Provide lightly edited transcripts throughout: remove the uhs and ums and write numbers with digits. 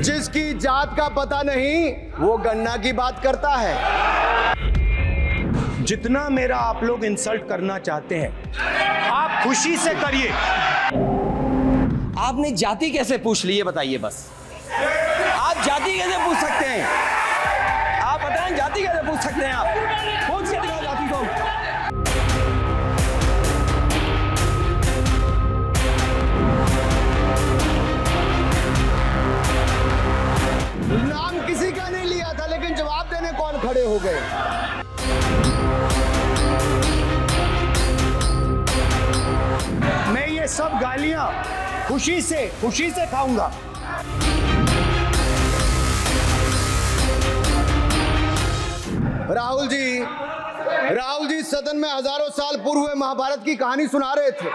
जिसकी जात का पता नहीं वो गन्ना की बात करता है। जितना मेरा आप लोग इंसल्ट करना चाहते हैं आप खुशी से करिए। आपने जाति कैसे पूछ ली है बताइए बस। आप जाति कैसे पूछ सकते हैं? आप बताएं जाति कैसे पूछ सकते हैं? आप पूछ के दिखाओ जाति को। नाम किसी का नहीं लिया था लेकिन जवाब देने कौन खड़े हो गए। मैं ये सब गालियां खुशी से खाऊंगा। राहुल जी सदन में हजारों साल पूर्व हुए महाभारत की कहानी सुना रहे थे,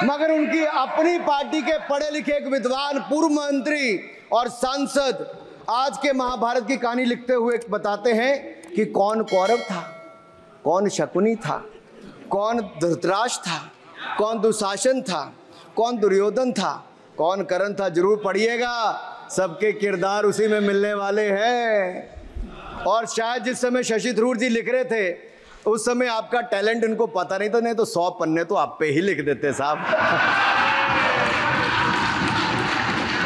मगर उनकी अपनी पार्टी के पढ़े लिखे एक विद्वान पूर्व मंत्री और सांसद आज के महाभारत की कहानी लिखते हुए बताते हैं कि कौन कौरव था, कौन शकुनी था, कौन धृतराष्ट्र था, कौन दुशासन था, कौन दुर्योधन था, कौन कर्ण था। जरूर पढ़िएगा, सबके किरदार उसी में मिलने वाले हैं। और शायद जिस समय शशि थरूर जी लिख रहे थे उस समय आपका टैलेंट इनको पता नहीं था, नहीं तो 100 पन्ने तो आप पे ही लिख देते साहब।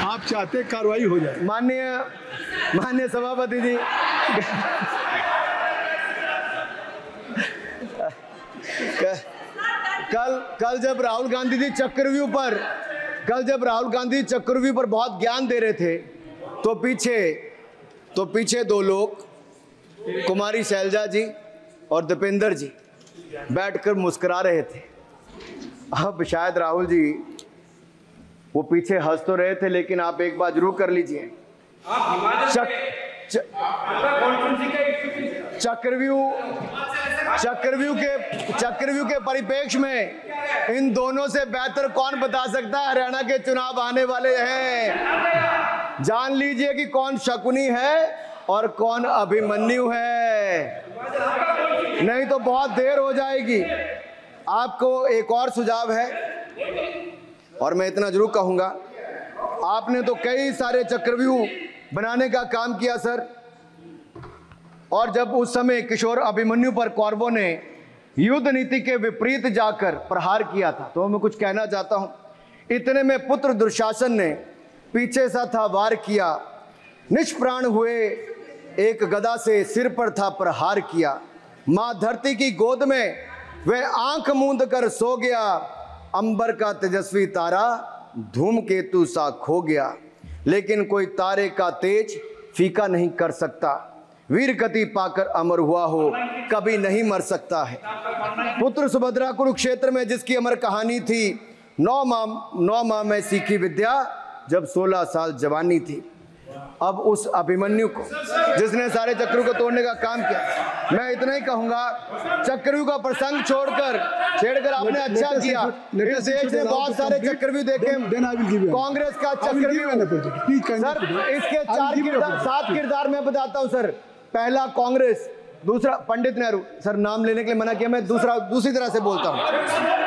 आप चाहते कार्रवाई हो जाए। माननीय सभापति जी, कल जब राहुल गांधी जी चक्रव्यूह पर बहुत ज्ञान दे रहे थे तो पीछे दो लोग, कुमारी शैलजा जी और दीपेंद्र जी बैठकर मुस्कुरा रहे थे। अब शायद राहुल जी वो पीछे हंस तो रहे थे, लेकिन आप एक बात जरूर कर लीजिए, चक्रव्यूह के परिप्रेक्ष्य में इन दोनों से बेहतर कौन बता सकता है? हरियाणा के चुनाव आने वाले हैं, जान लीजिए कि कौन शकुनी है और कौन अभिमन्यु है, नहीं तो बहुत देर हो जाएगी। आपको एक और सुझाव है और मैं इतना जरूर कहूंगा, आपने तो कई सारे चक्रव्यूह बनाने का काम किया सर, और जब उस समय किशोर अभिमन्यु पर कौरवों ने युद्ध नीति के विपरीत जाकर प्रहार किया था, तो मैं कुछ कहना चाहता हूं। इतने में पुत्र दुशासन ने पीछे सा था वार किया, निष्प्राण हुए एक गदा से सिर पर था प्रहार किया। मां धरती की गोद में वह आंख मूंद कर सो गया, अंबर का तेजस्वी तारा धूमकेतु सा खो गया। लेकिन कोई तारे का तेज फीका नहीं कर सकता, वीर गति पाकर अमर हुआ हो कभी नहीं मर सकता है। पुत्र सुभद्रा कुरुक्षेत्र में जिसकी अमर कहानी थी, 9 माह में सीखी विद्या जब 16 साल जवानी थी। अब उस अभिमन्यु को जिसने सारे चक्रव्यूह को तोड़ने का काम किया, मैं इतना ही कहूंगा, चक्रव्यूह का प्रसंग छेड़कर आपने अच्छा किया। इस देश ने बहुत सारे चक्रव्यूह देखे, कांग्रेस का चक्रव्यूह सर, इसके 7 किरदार मैं बताता हूं सर। पहला कांग्रेस, दूसरा पंडित नेहरू, सर नाम लेने के लिए मना किया, मैं दूसरी तरह से बोलता हूं।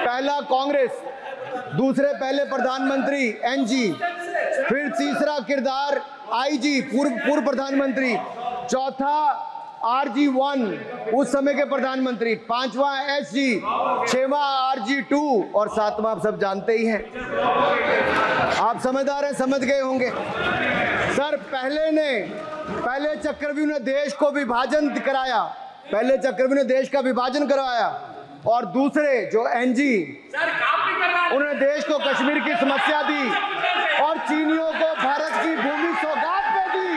पहला कांग्रेस, दूसरे पहले प्रधानमंत्री एनजी, फिर तीसरा किरदार आईजी पूर्व प्रधानमंत्री, चौथा RG1 उस समय के प्रधानमंत्री, 5वां SG, 6वां RG2 और 7वां आप सब जानते ही हैं। आप समझदार हैं, समझ गए होंगे सर। पहले चक्रव्यूह ने देश को विभाजन कराया, और दूसरे जो एनजी उन्होंने देश को कश्मीर की समस्या दी और चीनियों को भारत की भूमि सौगात में दी।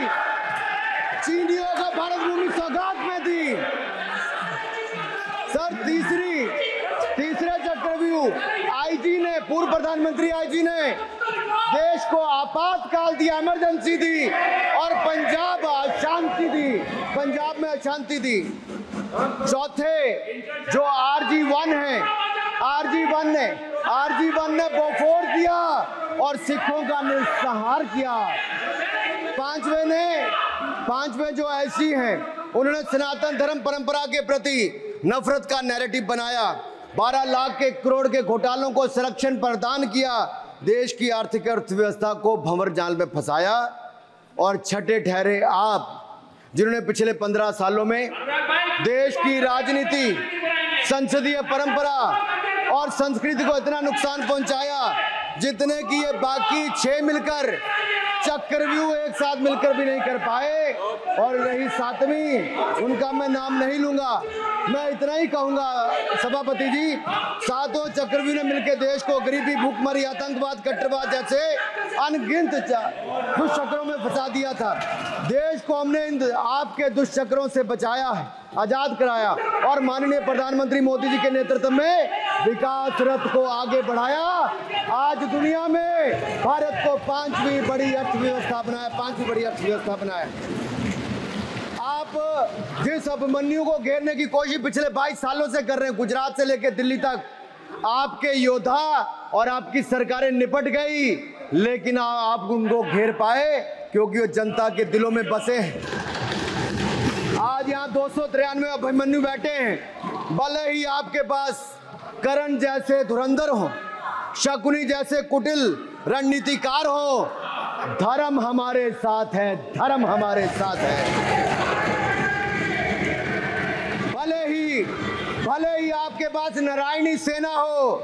सर तीसरे चक्रव्यूह आईजी ने, पूर्व प्रधानमंत्री आईजी ने देश को आपातकाल दिया, इमरजेंसी दी और पंजाब में अशांति दी। चौथे जो RG1 ने बोफोर्स दिया और सिखों का निस्सहार किया। पांचवें जो ऐसी हैं, उन्होंने सनातन धर्म परंपरा के प्रति नफरत का नैरेटिव बनाया, 12 लाख के करोड़ के घोटालों को संरक्षण प्रदान किया, देश की आर्थिक अर्थव्यवस्था को भंवर जाल में फंसाया और छठे ठहरे आप, जिन्होंने पिछले 15 सालों में देश की राजनीति, संसदीय परंपरा और संस्कृति को इतना नुकसान पहुंचाया जितने कि ये बाकी 6 मिलकर चक्रव्यूह एक साथ मिलकर भी नहीं कर पाए। और रही 7वीं, उनका मैं नाम नहीं लूंगा, मैं इतना ही कहूंगा सभापति जी, 7 चक्रव्यूह ने मिलकर देश को गरीबी, भूखमरी, आतंकवाद, कट्टरवाद जैसे अनगिनत दुष्चक्रों में फंसा दिया था। देश को हमने इन आपके दुष्चक्रों से बचाया है, आजाद कराया और माननीय प्रधानमंत्री मोदी जी के नेतृत्व में विकास रथ को आगे बढ़ाया। आज दुनिया में भारत को 5वीं बड़ी अर्थव्यवस्था बनाया, 5वीं बड़ी अर्थव्यवस्था बनाया। आप जिस अभिमन्यु को घेरने की कोशिश पिछले 22 सालों से कर रहे हैं, गुजरात से लेकर दिल्ली तक, आपके योद्धा और आपकी सरकारें निपट गई, लेकिन आप उनको घेर पाए क्योंकि वो जनता के दिलों में बसे हैं। आज यहाँ 293 अभिमन्यु बैठे हैं, भले ही आपके पास करण जैसे धुरंधर हो, शकुनी जैसे कुटिल रणनीतिकार हो, धर्म हमारे साथ है, धर्म हमारे साथ है। भले ही आपके पास नारायणी सेना हो,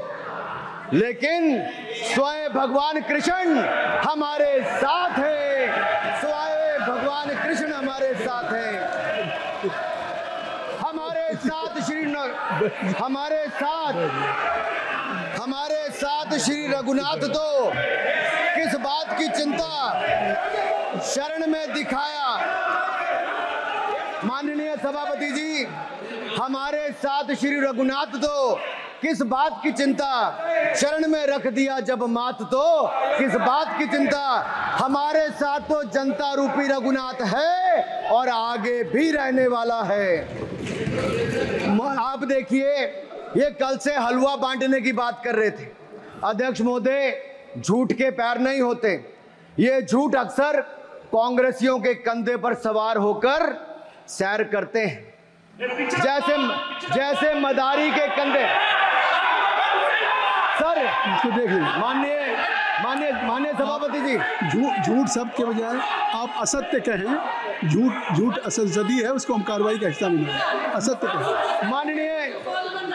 लेकिन स्वयं भगवान कृष्ण हमारे साथ है, स्वयं भगवान कृष्ण हमारे साथ है। हमारे साथ श्री रघुनाथ तो किस बात की चिंता शरण में दिखाया। माननीय सभापति जी, हमारे साथ श्री रघुनाथ तो किस बात की चिंता शरण में रख दिया जब मात, तो किस बात की चिंता। हमारे साथ तो जनता रूपी रघुनाथ है और आगे भी रहने वाला है। आप देखिए, ये कल से हलवा बांटने की बात कर रहे थे। अध्यक्ष महोदय, झूठ के पैर नहीं होते, ये झूठ अक्सर कांग्रेसियों के कंधे पर सवार होकर सैर करते हैं, जैसे मदारी के कंधे। सर इसको देख लीजिए, माननीय सभापति जी, झूठ शब्द के बजाय आप असत्य कहें। झूठ असंसदीय है, उसको हम कार्रवाई का हिस्सा बनाएं। असत्य कहें।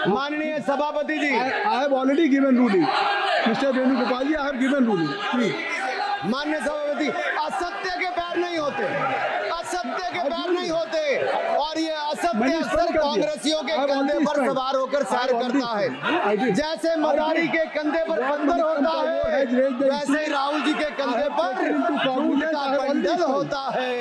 माननीय सभापति जी, I have already given ruling, mister Venugopal ji, I have given ruling please. माननीय सभापति, असत्य के पैर नहीं होते, असत्य के पैर नहीं होते, और ये असत्य अक्सर कांग्रेसियों के कंधे पर सवार होकर सैर करता है। जैसे मदारी के कंधे पर बंदर होता है, वैसे ही राहुल जी के कंधे पर झूठ का बंडल होता है।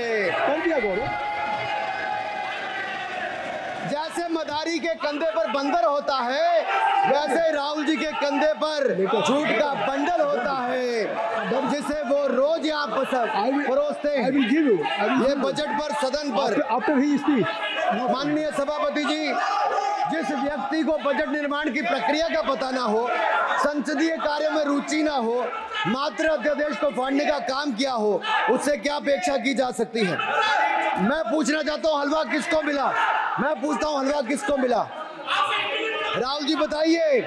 जैसे मदारी के कंधे पर बंदर होता है, वैसे राहुल जी के कंधे पर झूठ का बंडल होता है, जिसे वो रोज यहाँ परोसते हैं ये बजट पर, सदन पर। माननीय सभापति जी, जिस व्यक्ति को बजट निर्माण की प्रक्रिया का पता ना हो, संसदीय कार्यों में रुचि ना हो, मात्र अध्यादेश को फाड़ने का काम किया हो, उससे क्या अपेक्षा की जा सकती है। मैं पूछना चाहता हूँ, हलवा किसको मिला? मैं पूछता हूँ, हलवा किसको मिला? राहुल जी बताइए,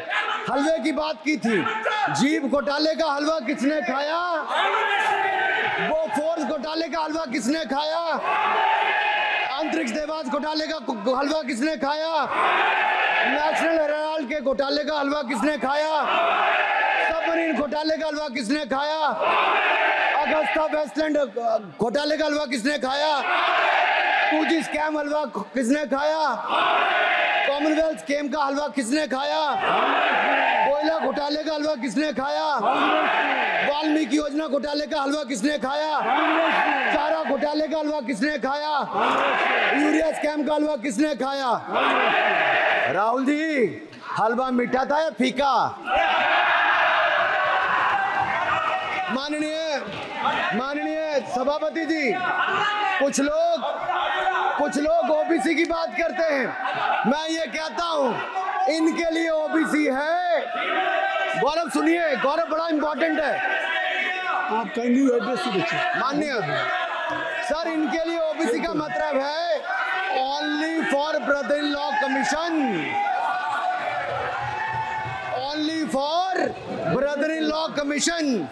हलवे की बात की थी, जीभ घोटाले का हलवा किसने खाया? वो फोर्स घोटाले का हलवा किसने खाया? अंतरिक्ष देवास घोटाले का हलवा किसने खाया? नेशनल हेराल्ड के घोटाले का हलवा किसने खाया? सबमरीन घोटाले का हलवा किसने खाया? अगस्ता वेस्टलैंड घोटाले का हलवा किसने खाया? 2G स्कैम हलवा किसने खाया? कॉमनवेल्थ स्कीम का हलवा किसने खाया? कोयला घोटाले का हलवा किसने खाया? वाल्मीकि योजना घोटाले का हलवा किसने खाया? चारा घोटाले का हलवा किसने खाया? यूरिया स्कैम का हलवा किसने खाया? राहुल जी, हलवा मीठा था या फीका? माननीय सभापति जी, कुछ लोग ओबीसी की बात करते हैं। मैं ये कहता हूं, इनके लिए ओबीसी है। गौरव सुनिए, गौरव बड़ा इंपॉर्टेंट है। आप काइंडली एड्रेस दीजिए। माननीय सर, इनके लिए ओबीसी का मतलब है only for brother in law commission, only for brother in law commission.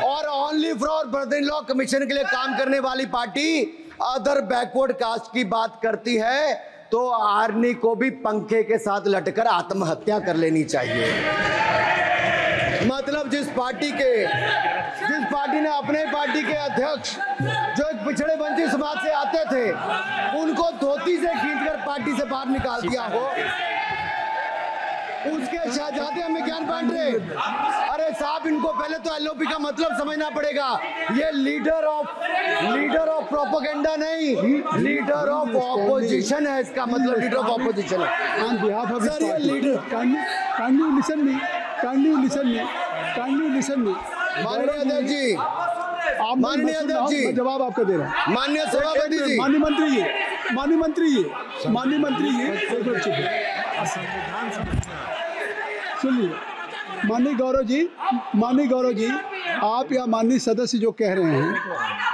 और only for brother in law commission के लिए काम करने वाली पार्टी अदर बैकवर्ड कास्ट की बात करती है तो आर्मी को भी पंखे के साथ लटकर आत्महत्या कर लेनी चाहिए। मतलब जिस पार्टी ने अपने पार्टी के अध्यक्ष जो एक पिछड़े वंचित समाज से आते थे उनको धोती से खींचकर पार्टी से बाहर निकाल दिया हो, उसके शहजादे हमें ज्ञान बांट रहे। अरे साहब, इनको पहले तो एलओपी का मतलब समझना पड़ेगा। ये लीडर ऑफ प्रोपेगेंडा नहीं, लीडर ऑफ ऑपोजिशन है। इसका मतलब लीडर ऑफ ऑपोजिशन है। On behalf of his Sir, ये party. leader- Kindly listen me. माननीय अध्यक्ष जी, आप माननीय अध्यक्ष जी, मैं जवाब आपको दे रहा हूँ। माननीय सभापति जी, माननीय मंत्री जी, एक मिनट चुप है। सुनिए, माननीय गौरव जी, आप या माननीय सदस्य जो कह रहे हैं,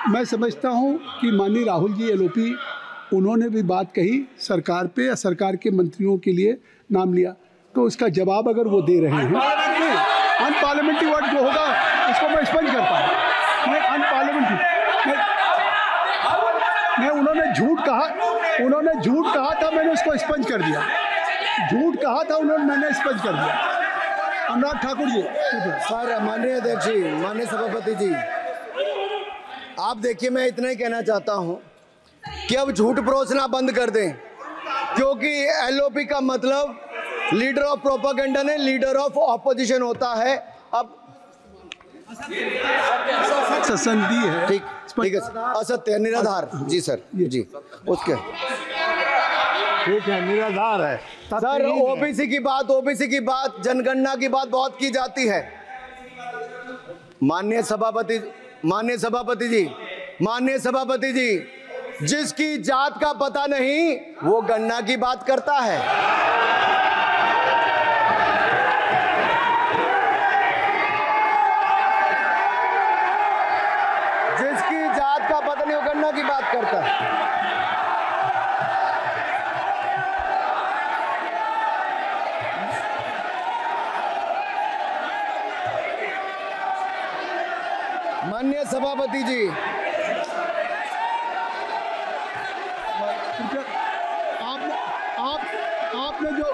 मैं समझता हूं कि माननीय राहुल जी एलओपी उन्होंने भी बात कही सरकार पे या सरकार के मंत्रियों के लिए नाम लिया, तो उसका जवाब अगर वो दे रहे हैं, अनपार्लियामेंट्री वर्ड जो होगा उसको मैं स्पंज करता हूँ। मैं अनपार्लियामेंट्री मैं उन्होंने झूठ कहा था, मैंने उसको स्पंज कर दिया। झूठ कहा था उन्होंने, मैंने स्पंज कर दिया। अनुराग ठाकुर जी। सर, माननीय अध्यक्ष जी, माननीय सभापति जी, आप देखिए, मैं इतना ही कहना चाहता हूं कि अब झूठ परोसना बंद कर दें, क्योंकि एलओपी का मतलब लीडर ऑफ प्रोपेगेंडा नहीं, लीडर ऑफ ऑपोजिशन होता है। अब ससंदी है, ठीक है, असत्य है, निराधार। जी सर, जी उसके ठीक है, निराधार है। सर, ओबीसी की बात, जनगणना की बात बहुत की जाती है। माननीय सभापति जी, जिसकी जात का पता नहीं वो गणना की बात करता है। जिसकी जात का पता नहीं वो गणना की बात करता है। माननीय सभापति जी, आपने जो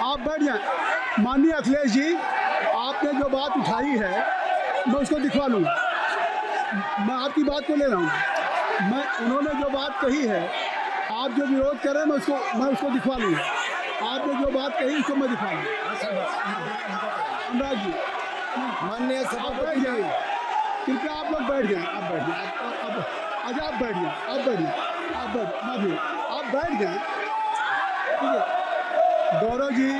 आप बैठ जाए। माननीय अखिलेश जी, आपने जो बात उठाई है मैं उसको दिखवा लूँगा। मैं आपकी बात को ले रहा हूँ। उन्होंने जो बात कही है, आप जो विरोध कर रहे हैं, मैं उसको दिखवा लूँगा। आपने जो बात कही उसको मैं दिखा लूँगा। अनुराग जी, माननीय सभापति जी, कृपया आप लोग बैठ जाएं। आप बैठ जाएं। अच्छा, आप बैठ जाएं। आप बैठ जाएं। ठीक है। गौरव जी,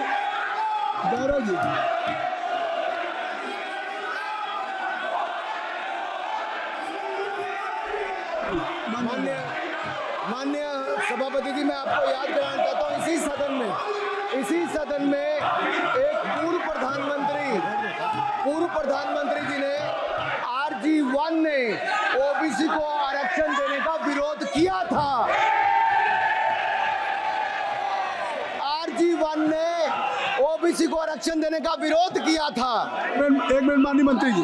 माननीय सभापति जी, मैं आपको याद कराना चाहता हूँ, इसी सदन में एक पूर्व प्रधानमंत्री जी ने RG1 ने ओबीसी को आरक्षण देने का विरोध किया था। RG1 ने ओबीसी को आरक्षण देने का विरोध किया था। एक मिनट माननीय मंत्री जी,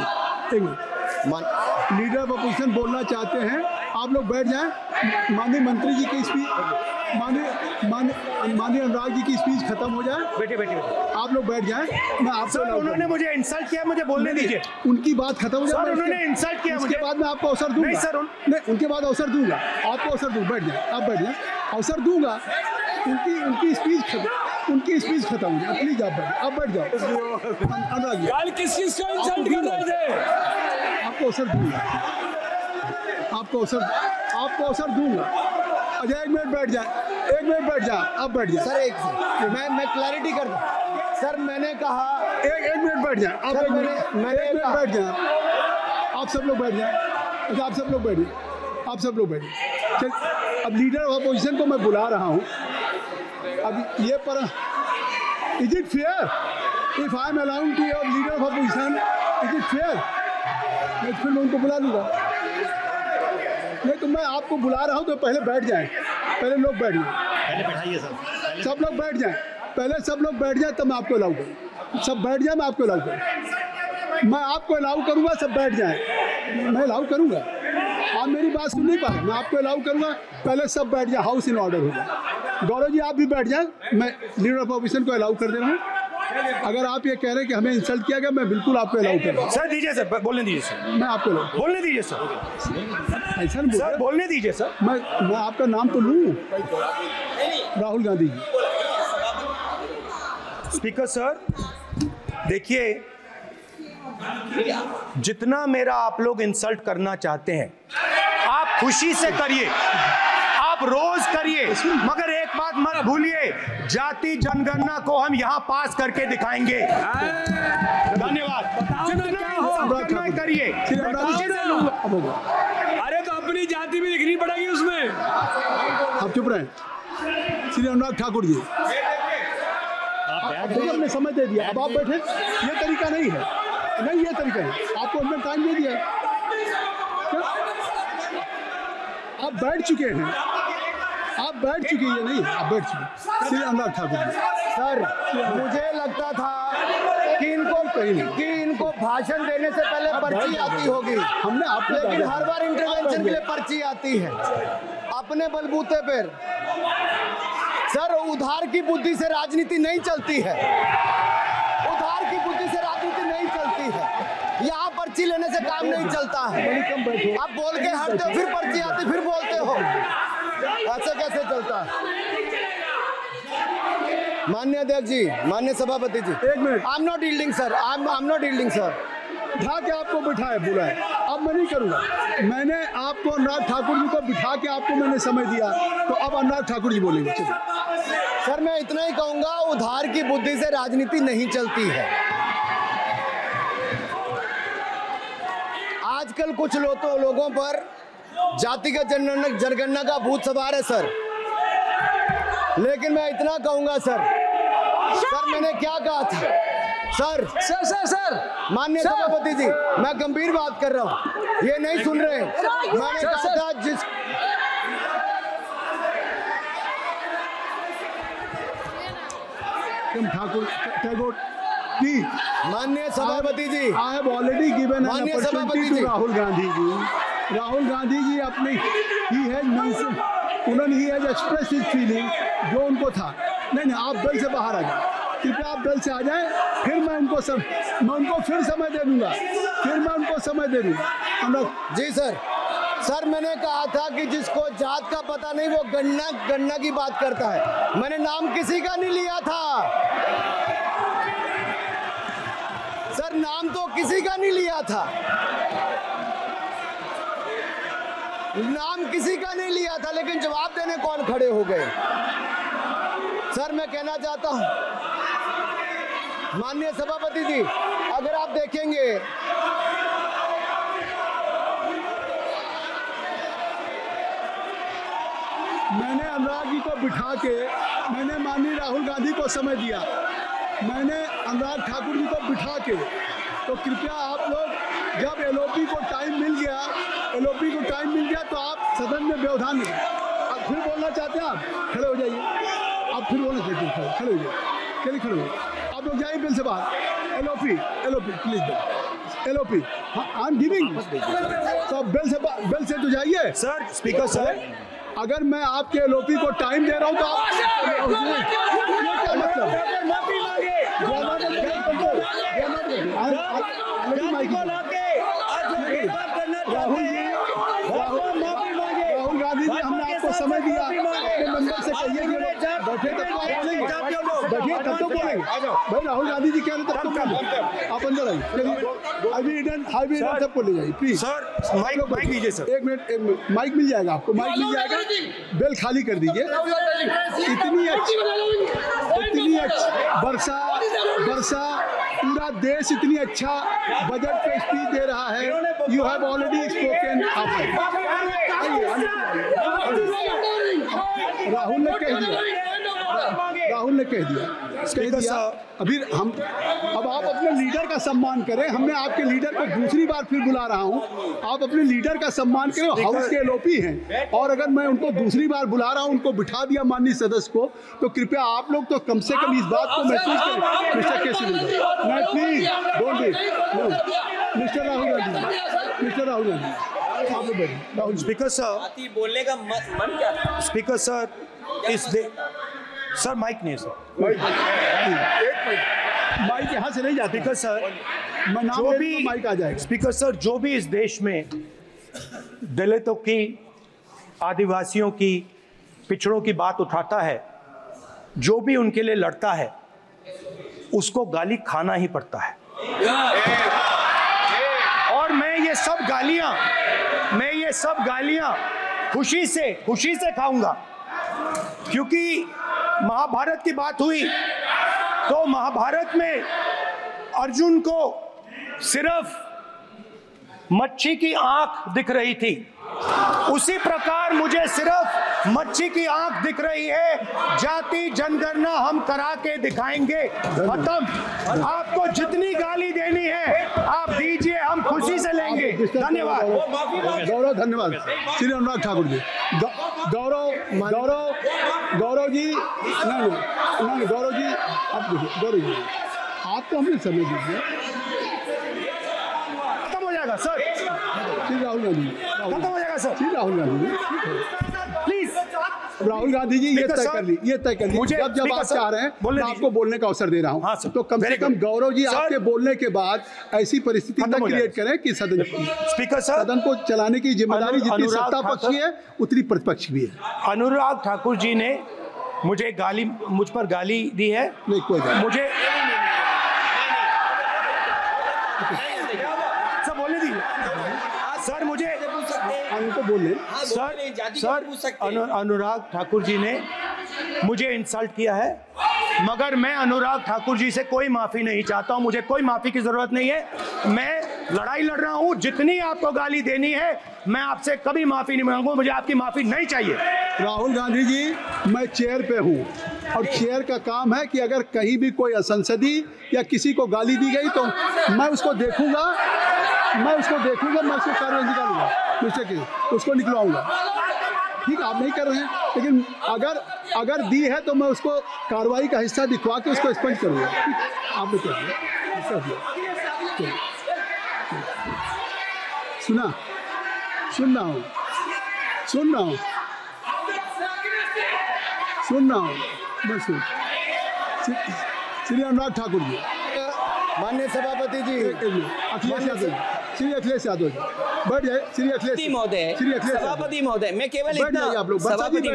एक मिनट। लीडर ऑफ अपोजिशन बोलना चाहते हैं, आप लोग बैठ जाएं। माननीय मंत्री जी की स्पीच, माननीय अनुराग जी की स्पीच खत्म हो जाए। बैठिए। आप लोग बैठ जाएं। मैं आपसे उन्होंने मुझे इंसल्ट किया, मुझे बोलने दीजिए। उनकी बात खत्म हो जाए। उन्होंने इंसल्ट किया मुझे। उसके बाद मैं आपको अवसर दूंगा। नहीं सर, नहीं, उनके बाद अवसर दूंगा। आपको अवसर दूंगा। बैठ जाए, आप बैठ जाए, अवसर दूंगा। उनकी स्पीच खत्म हो जाए। प्लीज आप बैठ जाओ। अनुराग जी, कल किस चीज को इंसल्ट कर रहे थे? आपको अवसर दूंगा। आपको अवसर दूंगा। अच्छा, एक मिनट बैठ जाए। आप बैठ जाए। सर, मैं क्लैरिटी कर दूं। सर, मैंने कहा एक मिनट बैठ जाए। आप सर, एक मिनट बैठ जाए। आप सब लोग बैठ जाए। अच्छा, आप सब लोग बैठिए। चल, अब लीडर ऑफ अपोजिशन को मैं बुला रहा हूँ। अब ये पर is it fair if I am allowed to your leader of opposition? Is it fair? मैं फिर उनको बुला लूँगा। नहीं तो मैं आपको बुला रहा हूँ, तो पहले बैठ जाएं। पहले लोग बैठ जाएं। पहले बैठाइए सर। सब लोग बैठ जाएं। पहले सब लोग बैठ जाए तब मैं आपको अलाउ करूँ। सब बैठ जाए, मैं आपको अलाउ करूँ। मैं आपको अलाउ करूँगा, सब बैठ जाए, मैं अलाउ करूँगा। आप मेरी बात सुन नहीं पा रहे, मैं आपको अलाउ करूँगा। पहले सब बैठ जाए, हाउस इन ऑर्डर हो जाए। गौरव जी आप भी बैठ जाए, मैं लीडर ऑफ ऑपोजिशन को अलाउ कर दे रहा हूँ। अगर आप ये कह रहे हैं कि हमें इंसल्ट किया गया, मैं बिल्कुल आपको अलाउ कर रहा हूँ। सर दीजिए सर, बोलने दीजिए सर, मैं आपको अलाउ बोलने दीजिए सर, ऐसा नहीं सर बोलने दीजिए सर। मैं आपका नाम तो लूँ, राहुल गांधी जी। स्पीकर सर देखिए, जितना मेरा आप लोग इंसल्ट करना चाहते हैं आप खुशी से करिए, आप रोज करिए, मगर एक बात मत भूलिए, जाति जनगणना को हम यहां पास करके दिखाएंगे। धन्यवाद। जितना करिए, अरे तो अपनी जाति भी दिखनी पड़ेगी उसमें। आप चुप रहे। श्री अनुराग ठाकुर जी, हमने समझ दे दिया, अब आप बैठे। ये तरीका नहीं है, नहीं ये तरीका है। आपको हमने टाइम दे दिया, आप बैठ चुके हैं, आप बैठ चुके हैं, नहीं आप बैठ चुके। श्री अनुराग ठाकुर जी। सर मुझे लगता था कि इनको भाषण देने से पहले पर्ची आती होगी, हमने आपको, लेकिन हर बार इंटरवेंशन के लिए पर्ची आती है अपने बलबूते पर। सर उधार की बुद्धि से राजनीति नहीं चलती है, उधार की बुद्धि से राजनीति नहीं चलती है। यहाँ पर्ची लेने से काम नहीं चलता है। आप बोल के हटते हो, फिर पर्ची आती, फिर बोलते हो, ऐसे कैसे चलता है? माननीय अध्यक्ष जी, माननीय सभापति जी, एक minute. I am not yielding sir, I am not yielding sir. बिठा के आपको बिठाए बुलाए, अब मैं नहीं करूँगा। मैंने आपको अनुराग ठाकुर जी को बिठा के आपको मैंने समय दिया, तो अब अनुराग ठाकुर जी बोलेंगे। चलिए सर मैं इतना ही कहूंगा, उधार की बुद्धि से राजनीति नहीं चलती है। आजकल कुछ लोगों पर जातिगत जनगणना का भूत सवार है सर, लेकिन मैं इतना कहूंगा सर मैंने क्या कहा था सर माननीय सभापति जी, मैं गंभीर बात कर रहा हूँ, ये नहीं सुन रहे। मैंने कहा था जिस ठाकुर टैगोर जी, माननीय सभापति जी, I have already given an opportunity to Rahul Gandhi ji. Rahul Gandhi ji अपनी ही हैज एक्सप्रेस हिज फीलिंग, जो उनको था। नहीं आप दल से बाहर आ जाए, कृपया आप दल से आ जाएं, फिर मैं उनको फिर समय दे दूंगा, जी सर मैंने कहा था कि जिसको जात का पता नहीं वो गणना की बात करता है। मैंने नाम किसी का नहीं लिया था सर, नाम तो किसी का नहीं लिया था, नाम किसी का नहीं लिया था, लेकिन जवाब देने कौन खड़े हो गए। सर मैं कहना चाहता हूं माननीय सभापति जी, अगर आप देखेंगे मैंने अनुराग जी को बिठा के मैंने माननीय राहुल गांधी को समय दिया, मैंने अनुराग ठाकुर जी को बिठा के, तो कृपया आप लोग जब एलओपी को टाइम मिल गया तो आप सदन में व्यवधान नहीं। अब फिर बोलना चाहते हैं, आप खड़े हो जाइए, आप फिर बोलना चाहते हैं, खड़े हो जाइए, चलिए खड़े हो, आप लोग जाइए बिल से बाहर। LOP please bill, LOP I am giving, तो बिल से तो जाइए। सर स्पीकर सर, अगर मैं आपके एलओपी को टाइम दे रहा हूं तो आप क्या मतलब? राहुल गांधी जी, हमने आपको समय दिया, अपने मेंबर से कहिए कि बैठे तब तो बैठिए तब तो बोलेंगे भाई। राहुल गांधी जी कह रहे तब तो बोलेंगे, आप अंदर आइए। हाईवे सबको ले जाइए प्लीज। सर माइक लीजिए सर, एक मिनट माइक मिल जाएगा आपको, माइक मिल जाएगा, बेल खाली कर दीजिए। इतनी अच्छी वर्षा पूरा देश इतनी अच्छा बजट पे स्पीच दे रहा है। You have already spoken. Rahul ने कह दिया कह दिया। अभी हम अब आप अपने लीडर का सम्मान करें। हमने आपके लीडर को दूसरी बार फिर बुला रहा हूं, आप अपने लीडर का सम्मान करें। हाउस के एलओपी हैं और अगर मैं उनको दूसरी बार बुला रहा हूं, उनको बिठा दिया माननीय सदस्य को, तो कृपया आप लोग तो कम से कम इस बात को महसूस करें। मिस्टर केसरी, मैं please don't be mister Rahul Gandhi, mister Rahul Gandhi आप लोग बैठिए। स्पीकर सर, बोलने का मन क्या था? स्पीकर सर, सर माइक नहीं सर, माइक यहाँ से नहीं जाता। स्पीकर सर, मैं नाम जो ले भी लूंगा, माइक आ जाएगा। स्पीकर सर, जो भी इस देश में दलितों की, आदिवासियों की, पिछड़ों की बात उठाता है, जो भी उनके लिए लड़ता है, उसको गाली खाना ही पड़ता है। और मैं ये सब गालियां खुशी से खाऊंगा, क्योंकि महाभारत की बात हुई तो महाभारत में अर्जुन को सिर्फ मच्छी की आंख दिख रही थी, उसी प्रकार मुझे सिर्फ मच्छी की आंख दिख रही है। जाति जनगणना हम करा के दिखाएंगे, खत्म। आपको जितनी गाली देनी है आप दीजिए, हम खुशी से लेंगे। धन्यवाद गौरव, धन्यवाद श्री अनुराग ठाकुर जी। गौरव जी, नहीं गौरव जी, आप देखिए, गौरव जी आपको हमने समय दीजिए। खत्म हो जाएगा सर, श्री राहुल गांधी, खत्म हो जाएगा सर, श्री राहुल गांधी प्लीज। राहुल गांधी जी ये तय कर ली, मुझे जब आप चाह रहे हैं मैं आपको बोलने का अवसर दे रहा हूं। हाँ सर, तो कम से कम गौरव जी आपके बोलने के बाद ऐसी परिस्थिति न क्रिएट करें कि स्पीकर सर, सदन को चलाने की जिम्मेदारी जितनी सत्ता पक्ष की है उतनी प्रतिपक्ष भी है। अनुराग ठाकुर जी ने मुझ पर गाली दी है। नहीं कोई बात, मुझे सब बोलने दी सर, मुझे उनको बोले सर अनुराग ठाकुर जी ने मुझे इंसल्ट किया है, मगर मैं अनुराग ठाकुर जी से कोई माफी नहीं चाहता हूं, मुझे कोई माफी की जरूरत नहीं है। मैं लड़ाई लड़ रहा हूं, जितनी आपको गाली देनी है मैं आपसे कभी माफी नहीं मांगूंगा, मुझे आपकी माफी नहीं चाहिए। राहुल गांधी जी, मैं चेयर पे हूँ और चेयर का काम है कि अगर कहीं भी कोई असंसदीय या किसी को गाली दी गई तो मैं उसको देखूंगा, मैं उसको कार्रवाई निकालूंगा, मिस्टर के उसको निकलवाऊंगा। ठीक है, आप नहीं कर रहे हैं, लेकिन अगर दी है तो मैं उसको कार्रवाई का हिस्सा दिखवा के उसको स्पष्ट करूंगा। आप बताइए, सुन रहा हूँ मैं श्री अनुराग ठाकुर जी, माननीय सभापति जी, अखिलेश यादव, श्री अखिलेश यादव जी बैठ जाए। श्री अखिलेश महोदय, सभापति महोदय, मैं केवल इतना, आप लोग सभापति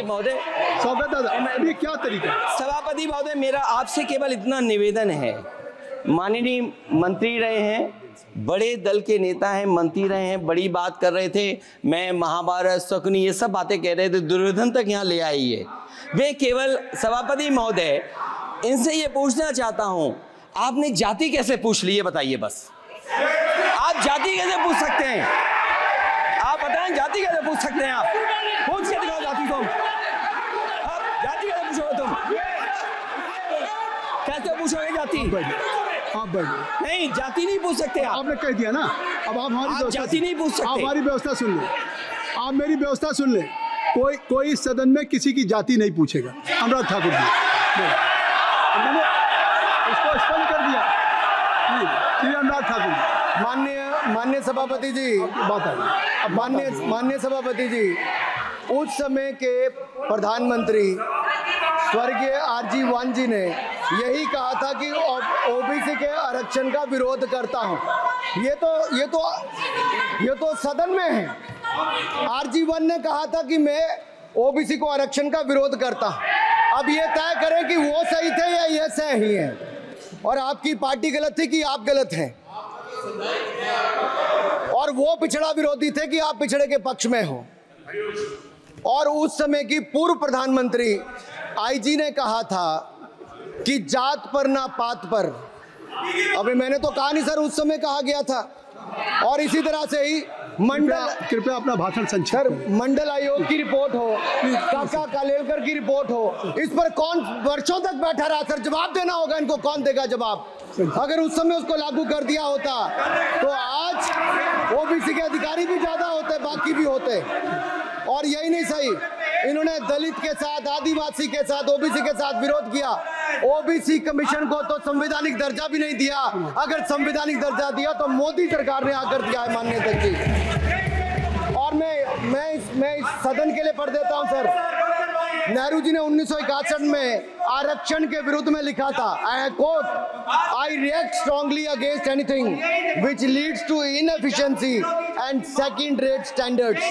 महोदय, स्वागत दादा, अभी क्या तरीका? सभापति महोदय, मेरा आपसे केवल इतना निवेदन है, माननीय मंत्री रहे हैं, बड़े दल के नेता हैं, मंत्री रहे हैं, बड़ी बात कर रहे थे, मैं महाभारत, शकुनी, ये सब बातें कह रहे थे, दुर्योधन तक यहाँ ले आई है। वे केवल सभापति महोदय, इनसे ये पूछना चाहता हूँ, आपने जाति कैसे पूछ ली, ये बताइए बस। आप जाति कैसे पूछ सकते हैं? आप बताएं, जाति कैसे पूछ सकते हैं? आप पूछ के दिखाओ जाति तुम, आप जाति कैसे पूछोगे तुम? कैसे पूछोगे जाति? आप बैठिए। नहीं, जाति नहीं पूछ सकते आप। आपने कह दिया ना, अब आप हमारी जाति नहीं पूछ सकते। आप हमारी व्यवस्था सुन ले, आप मेरी व्यवस्था सुन ले। कोई सदन में किसी की जाति नहीं पूछेगा। अनुराग ठाकुर जी, मैंने उसको स्पष्ट कर दिया। श्री अनुराग ठाकुर जी, माननीय सभापति जी, बात आ गई। माननीय सभापति जी, उस समय के प्रधानमंत्री स्वर्गीय आरजी वन जी ने यही कहा था कि ओबीसी के आरक्षण का विरोध करता हूं। ये तो सदन में है। आरजी वन ने कहा था कि मैं ओबीसी को आरक्षण का विरोध करता हूं। अब ये तय करें कि वो सही थे या ये सही है, और आपकी पार्टी गलत थी कि आप गलत हैं, और वो पिछड़ा विरोधी थे कि आप पिछड़े के पक्ष में हो। और उस समय की पूर्व प्रधानमंत्री आईजी ने कहा था कि जात पर ना पात पर। अबे मैंने तो कहा नहीं सर, उस समय कहा गया था। और इसी तरह से ही कृपया अपना भाषण संक्षिप्त सर, करें। मंडल आयोग की रिपोर्ट हो, काका कालेलकर की रिपोर्ट हो, इस पर कौन वर्षों तक बैठा रहा सर? जवाब देना होगा इनको, कौन देगा जवाब? अगर उस समय उसको लागू कर दिया होता तो आज ओबीसी के अधिकारी भी ज्यादा होते, बाकी भी होते। और यही नहीं सही, इन्होंने दलित के साथ, आदिवासी के साथ, ओबीसी के साथ विरोध किया। ओबीसी कमीशन को तो संवैधानिक दर्जा भी नहीं दिया। अगर संवैधानिक दर्जा दिया तो मोदी सरकार ने आकर दिया है माननीय अध्यक्ष जी। और मैं इस सदन के लिए पढ़ देता हूं सर। नेहरू जी ने 1961 में आरक्षण के विरुद्ध में लिखा था, I quote, I react strongly against anything which leads to inefficiency and second rate standards.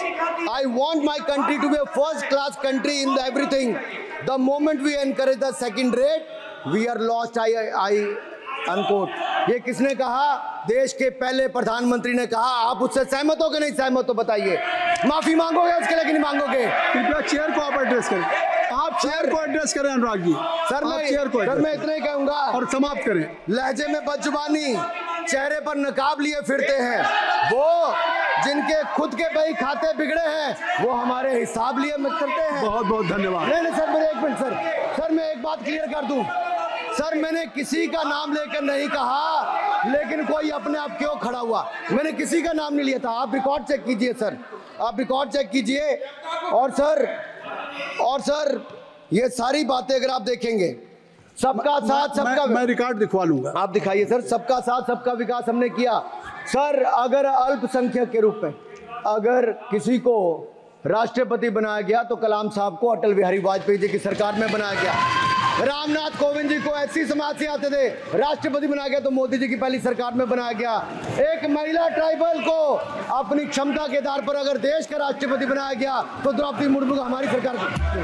I want my country to be a first class country in everything. The moment we encourage the second rate we are lost. I unquote. ये किसने कहा? देश के पहले प्रधानमंत्री ने कहा। आप उससे सहमत हो कि नहीं सहमत हो बताइए? माफी मांगोगे उसके लिए कि नहीं मांगोगे? कृपया चेयर को आप एड्रेस करें। आप चेयर को एड्रेस करें अनुराग जी। सर मैं चेयर को सर मैं इतना ही कहूंगा और समाप्त करें। लहजे में बदजुबानी, चेहरे पर नकाब लिए फिरते हैं वो, जिनके खुद के बही खाते बिगड़े हैं, वो हमारे हिसाब लिए करते हैं। बहुत बहुत धन्यवाद। नहीं सर, मेरे एक मिनट सर मैं एक बात क्लियर कर दूं सर। मैंने किसी का नाम लेकर नहीं कहा, लेकिन कोई अपने आप क्यों खड़ा हुआ? मैंने किसी का नाम नहीं लिया था। आप रिकॉर्ड चेक कीजिए सर, आप रिकॉर्ड चेक कीजिए। और सर ये सारी बातें अगर आप देखेंगे, सबका साथ सबका, मैं रिकॉर्ड दिखवा लूंगा। आप दिखाइए सर। सबका साथ सबका विकास हमने किया सर। अगर अल्पसंख्यक के रूप में अगर किसी को राष्ट्रपति बनाया गया तो कलाम साहब को अटल बिहारी वाजपेयी जी की सरकार में बनाया गया। रामनाथ कोविंद जी को एससी समाज से आते थे, राष्ट्रपति बनाया गया तो मोदी जी की पहली सरकार में बनाया गया। एक महिला ट्राइबल को अपनी क्षमता के आधार पर अगर देश का राष्ट्रपति बनाया गया तो द्रौपदी मुर्मू को हमारी सरकार।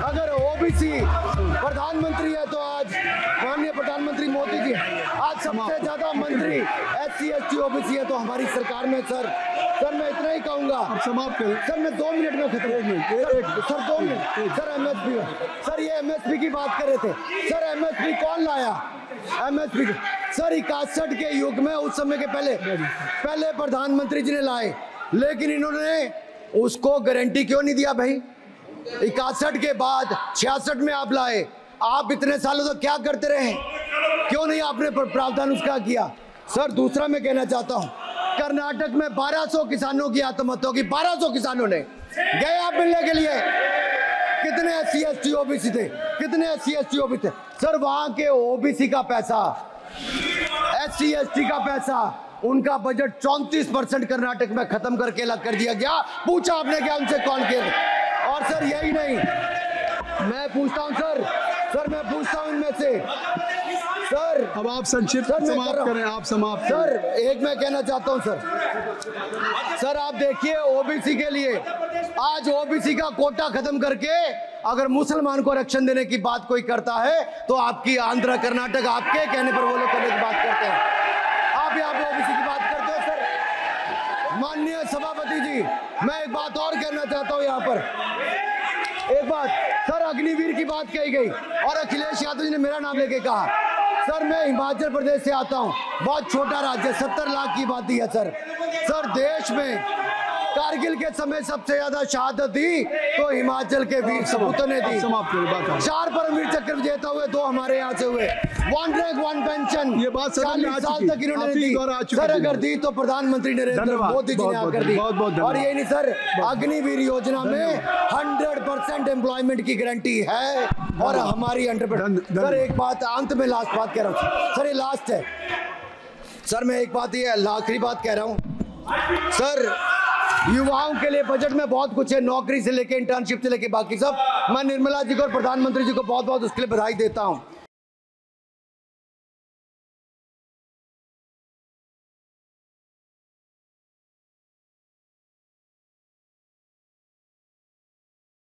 अगर ओबीसी प्रधानमंत्री है तो आज माननीय प्रधानमंत्री मोदी जी। आज सबसे ज्यादा मंत्री एससी एसटी ओबीसी है तो हमारी सरकार में सर मैं इतना ही कहूंगा। समाप्त करें सर। मैं 2 मिनट में खत्म। Sir 2 minute. Sir MSP, sir ये एमएसपी की बात कर रहे थे सर। एमएसपी कौन लाया? एमएसपी सर 61 के युग में, उस समय के पहले प्रधानमंत्री जी ने लाए, लेकिन इन्होंने उसको गारंटी क्यों नहीं दिया भाई? 61 के बाद 66 में आप लाए। आप इतने सालों तक क्या करते रहे? क्यों नहीं आपने प्रावधान उसका किया? सर दूसरा मैं कहना चाहता हूं, कर्नाटक में 1200 किसानों की आत्महत्या की। 1200 किसानों ने गए आप मिलने के लिए। कितने एससी एसटी ओबीसी थे? कितने एससी एसटी ओबीसी थे? सर वहां के ओबीसी का पैसा, एससी एसटी का पैसा, उनका बजट 34% कर्नाटक में खत्म करके अलग कर दिया गया। पूछा आपने क्या उनसे? कौन किया? और सर यही नहीं, मैं पूछता हूं सर मैं पूछता हूं इनमें से सर। अब आप संक्षिप्त समाप्त करें। आप समाप्त सर एक मैं कहना चाहता हूं सर आप देखिए ओबीसी के लिए आज ओबीसी का कोटा खत्म करके अगर मुसलमान को आरक्षण देने की बात कोई करता है तो आपकी आंध्र कर्नाटक आपके कहने पर वो लोग करने की बात करते हैं। आप यहाँ पे ओबीसी की बात करते हो सर। माननीय सभापति जी, मैं एक बात और कहना चाहता हूँ यहाँ पर। एक बात सर, अग्निवीर की बात कही गई और अखिलेश यादव जी ने मेरा नाम लेके कहा। सर मैं हिमाचल प्रदेश से आता हूँ, बहुत छोटा राज्य, 70 लाख की आबादी है सर। देश में कारगिल के समय सबसे ज्यादा शहादत दी तो हिमाचल के वीर सपूतों ने दी। 4 परमवीर चक्र विजेता हुए, 2 हमारे यहाँ से हुए। 1 रैंक 1 पेंशन, ये बात 40 साल तक इन्होंने दी सर। अगर दी तो प्रधानमंत्री नरेंद्र मोदी जी ने आकर दी। और ये नहीं सर, अग्निवीर योजना में 100% एम्प्लॉयमेंट की गारंटी है और हमारी 100%। सर एक बात अंत में लास्ट बात कह रहा हूँ सर, ये लास्ट है सर। मैं एक बात, ये आखिरी बात कह रहा हूँ सर। युवाओं के लिए बजट में बहुत कुछ है, नौकरी से लेके इंटर्नशिप से लेके बाकी सब। मैं निर्मला जी को और प्रधानमंत्री जी को बहुत बहुत उसके लिए बधाई देता हूं।